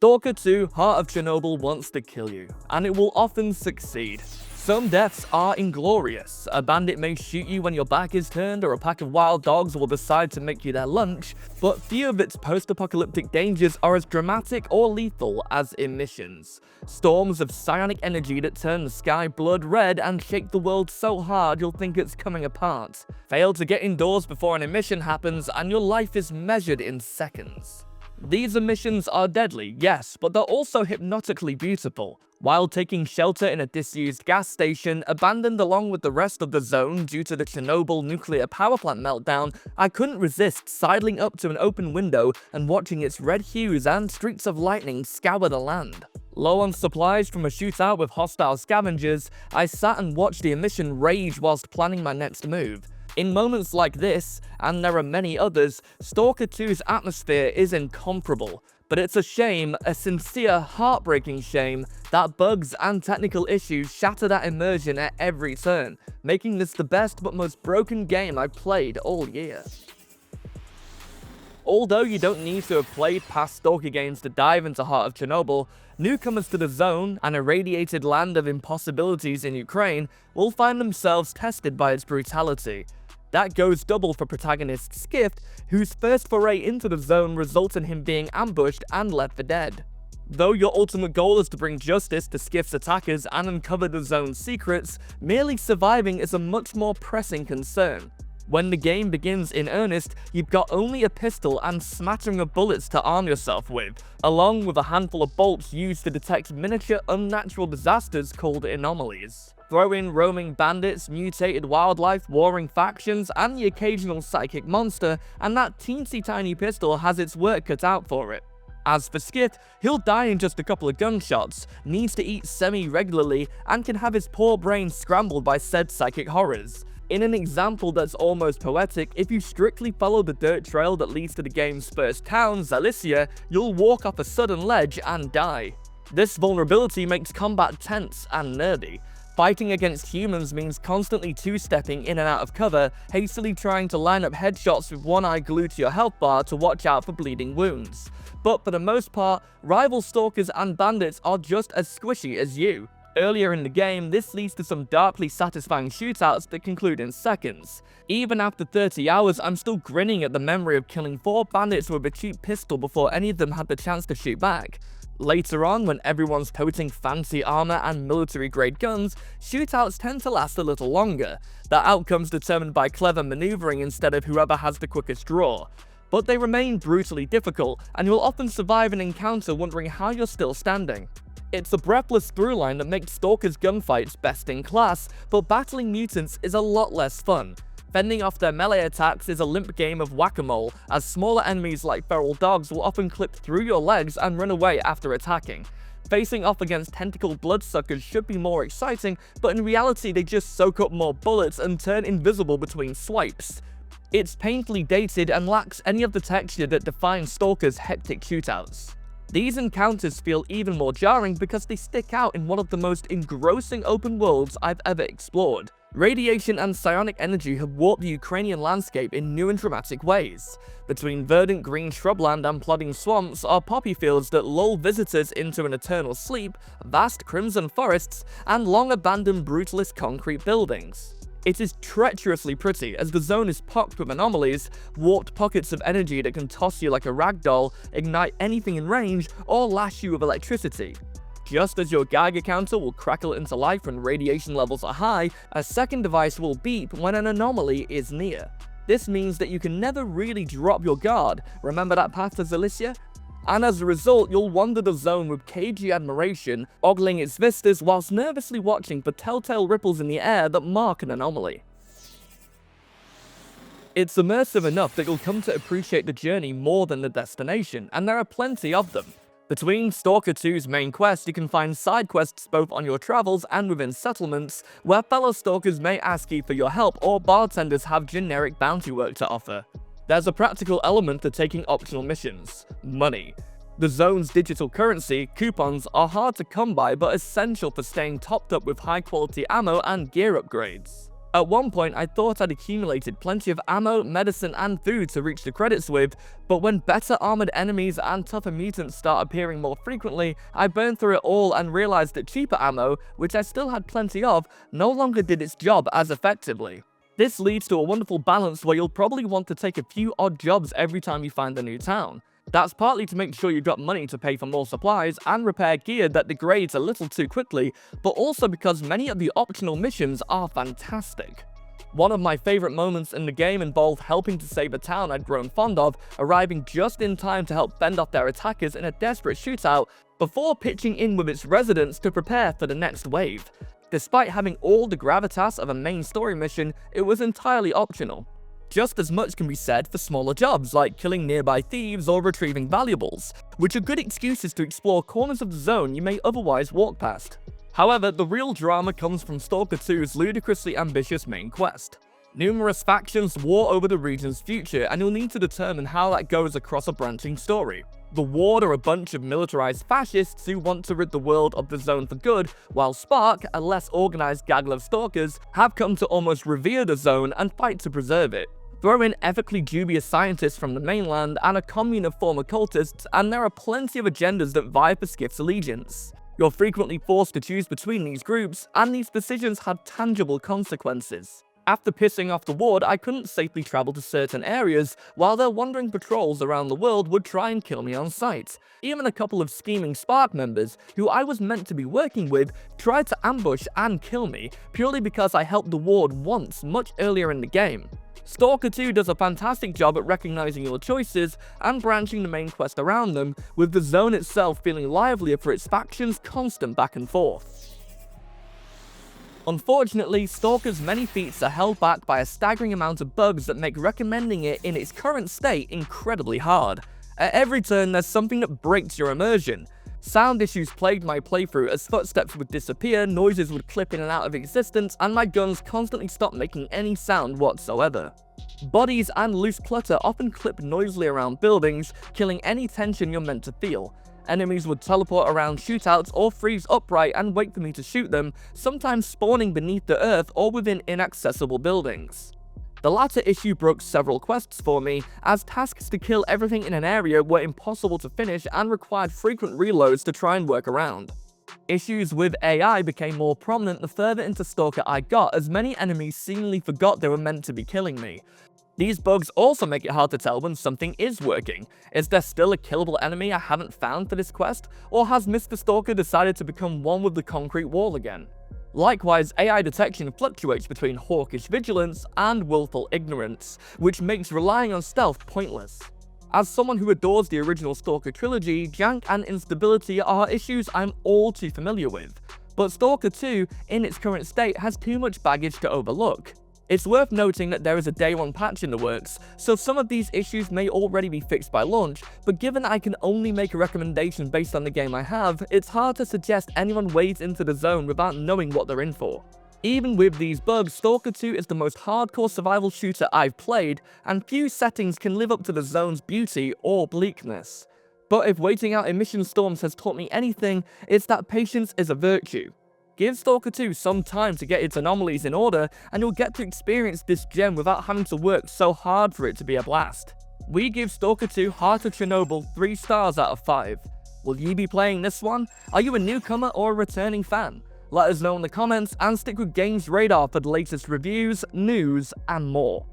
Stalker 2 Heart of Chernobyl wants to kill you, and it will often succeed. Some deaths are inglorious. A bandit may shoot you when your back is turned, or a pack of wild dogs will decide to make you their lunch, but few of its post-apocalyptic dangers are as dramatic or lethal as emissions. Storms of psionic energy that turn the sky blood red and shake the world so hard you'll think it's coming apart. Fail to get indoors before an emission happens and your life is measured in seconds. These emissions are deadly, yes, but they're also hypnotically beautiful. While taking shelter in a disused gas station, abandoned along with the rest of the zone due to the Chernobyl nuclear power plant meltdown, I couldn't resist sidling up to an open window and watching its red hues and streaks of lightning scour the land. Low on supplies from a shootout with hostile scavengers, I sat and watched the emission rage whilst planning my next move. In moments like this, and there are many others, Stalker 2's atmosphere is incomparable. But it's a shame, a sincere, heartbreaking shame, that bugs and technical issues shatter that immersion at every turn, making this the best but most broken game I've played all year. Although you don't need to have played past Stalker games to dive into Heart of Chernobyl, newcomers to the zone, an irradiated land of impossibilities in Ukraine, will find themselves tested by its brutality. That goes double for protagonist Skift, whose first foray into the zone results in him being ambushed and left for dead. Though your ultimate goal is to bring justice to Skift's attackers and uncover the zone's secrets, merely surviving is a much more pressing concern. When the game begins in earnest, you've got only a pistol and smattering of bullets to arm yourself with, along with a handful of bolts used to detect miniature unnatural disasters called anomalies. Throw in roaming bandits, mutated wildlife, warring factions, and the occasional psychic monster, and that teensy tiny pistol has its work cut out for it. As for Skift, he'll die in just a couple of gunshots, needs to eat semi-regularly, and can have his poor brain scrambled by said psychic horrors. In an example that's almost poetic, if you strictly follow the dirt trail that leads to the game's first town, Zalicia, you'll walk off a sudden ledge and die. This vulnerability makes combat tense and nerdy. Fighting against humans means constantly two-stepping in and out of cover, hastily trying to line up headshots with one eye glued to your health bar to watch out for bleeding wounds. But for the most part, rival stalkers and bandits are just as squishy as you. Earlier in the game, this leads to some darkly satisfying shootouts that conclude in seconds. Even after 30 hours, I'm still grinning at the memory of killing 4 bandits with a cheap pistol before any of them had the chance to shoot back. Later on, when everyone's toting fancy armor and military-grade guns, shootouts tend to last a little longer. The outcome's determined by clever maneuvering instead of whoever has the quickest draw. But they remain brutally difficult, and you'll often survive an encounter wondering how you're still standing. It's a breathless throughline that makes Stalker's gunfights best in class, but battling mutants is a lot less fun. Fending off their melee attacks is a limp game of whack-a-mole, as smaller enemies like feral dogs will often clip through your legs and run away after attacking. Facing off against tentacled bloodsuckers should be more exciting, but in reality they just soak up more bullets and turn invisible between swipes. It's painfully dated and lacks any of the texture that defines Stalker's hectic shootouts. These encounters feel even more jarring because they stick out in one of the most engrossing open worlds I've ever explored. Radiation and psionic energy have warped the Ukrainian landscape in new and dramatic ways. Between verdant green shrubland and plodding swamps are poppy fields that lull visitors into an eternal sleep, vast crimson forests, and long-abandoned brutalist concrete buildings. It is treacherously pretty, as the zone is pocked with anomalies, warped pockets of energy that can toss you like a rag doll, ignite anything in range, or lash you with electricity. Just as your Geiger counter will crackle into life when radiation levels are high, a second device will beep when an anomaly is near. This means that you can never really drop your guard, remember that path to Zalicia? And as a result, you'll wander the zone with cagey admiration, ogling its vistas whilst nervously watching for telltale ripples in the air that mark an anomaly. It's immersive enough that you'll come to appreciate the journey more than the destination, and there are plenty of them. Between Stalker 2's main quest, you can find side quests both on your travels and within settlements, where fellow stalkers may ask you for your help or bartenders have generic bounty work to offer. There's a practical element to taking optional missions: money. The zone's digital currency, coupons, are hard to come by but essential for staying topped up with high quality ammo and gear upgrades. At one point, I thought I'd accumulated plenty of ammo, medicine, and food to reach the credits with, but when better armored enemies and tougher mutants start appearing more frequently, I burned through it all and realized that cheaper ammo, which I still had plenty of, no longer did its job as effectively. This leads to a wonderful balance where you'll probably want to take a few odd jobs every time you find a new town. That's partly to make sure you've got money to pay for more supplies and repair gear that degrades a little too quickly, but also because many of the optional missions are fantastic. One of my favourite moments in the game involved helping to save a town I'd grown fond of, arriving just in time to help fend off their attackers in a desperate shootout, before pitching in with its residents to prepare for the next wave. Despite having all the gravitas of a main story mission, it was entirely optional. Just as much can be said for smaller jobs like killing nearby thieves or retrieving valuables, which are good excuses to explore corners of the zone you may otherwise walk past. However, the real drama comes from Stalker 2's ludicrously ambitious main quest. Numerous factions war over the region's future, and you'll need to determine how that goes across a branching story. The Ward are a bunch of militarized fascists who want to rid the world of the zone for good, while S.T.A.L.K.E.R, a less organized gaggle of stalkers, have come to almost revere the zone and fight to preserve it. Throw in ethically dubious scientists from the mainland and a commune of former cultists, and there are plenty of agendas that vie for Skiff's allegiance. You're frequently forced to choose between these groups, and these decisions have tangible consequences. After pissing off the Ward, I couldn't safely travel to certain areas, while their wandering patrols around the world would try and kill me on sight. Even a couple of scheming S.T.A.L.K.E.R members, who I was meant to be working with, tried to ambush and kill me, purely because I helped the Ward once much earlier in the game. Stalker 2 does a fantastic job at recognizing your choices and branching the main quest around them, with the zone itself feeling livelier for its factions' constant back and forth. Unfortunately, Stalker's many feats are held back by a staggering amount of bugs that make recommending it in its current state incredibly hard. At every turn, there's something that breaks your immersion. Sound issues plagued my playthrough as footsteps would disappear, noises would clip in and out of existence, and my guns constantly stopped making any sound whatsoever. Bodies and loose clutter often clip noisily around buildings, killing any tension you're meant to feel. Enemies would teleport around shootouts or freeze upright and wait for me to shoot them, sometimes spawning beneath the earth or within inaccessible buildings. The latter issue broke several quests for me, as tasks to kill everything in an area were impossible to finish and required frequent reloads to try and work around. Issues with AI became more prominent the further into Stalker I got, as many enemies seemingly forgot they were meant to be killing me. These bugs also make it hard to tell when something is working. Is there still a killable enemy I haven't found for this quest, or has Mr. Stalker decided to become one with the concrete wall again? Likewise, AI detection fluctuates between hawkish vigilance and willful ignorance, which makes relying on stealth pointless. As someone who adores the original Stalker trilogy, jank and instability are issues I'm all too familiar with, but Stalker 2, in its current state, has too much baggage to overlook. It's worth noting that there is a day 1 patch in the works, so some of these issues may already be fixed by launch, but given that I can only make a recommendation based on the game I have, it's hard to suggest anyone wades into the zone without knowing what they're in for. Even with these bugs, Stalker 2 is the most hardcore survival shooter I've played, and few settings can live up to the zone's beauty or bleakness. But if waiting out emission storms has taught me anything, it's that patience is a virtue. Give Stalker 2 some time to get its anomalies in order, and you'll get to experience this gem without having to work so hard for it to be a blast. We give Stalker 2 Heart of Chernobyl 3 stars out of 5. Will you be playing this one? Are you a newcomer or a returning fan? Let us know in the comments, and stick with GamesRadar for the latest reviews, news, and more.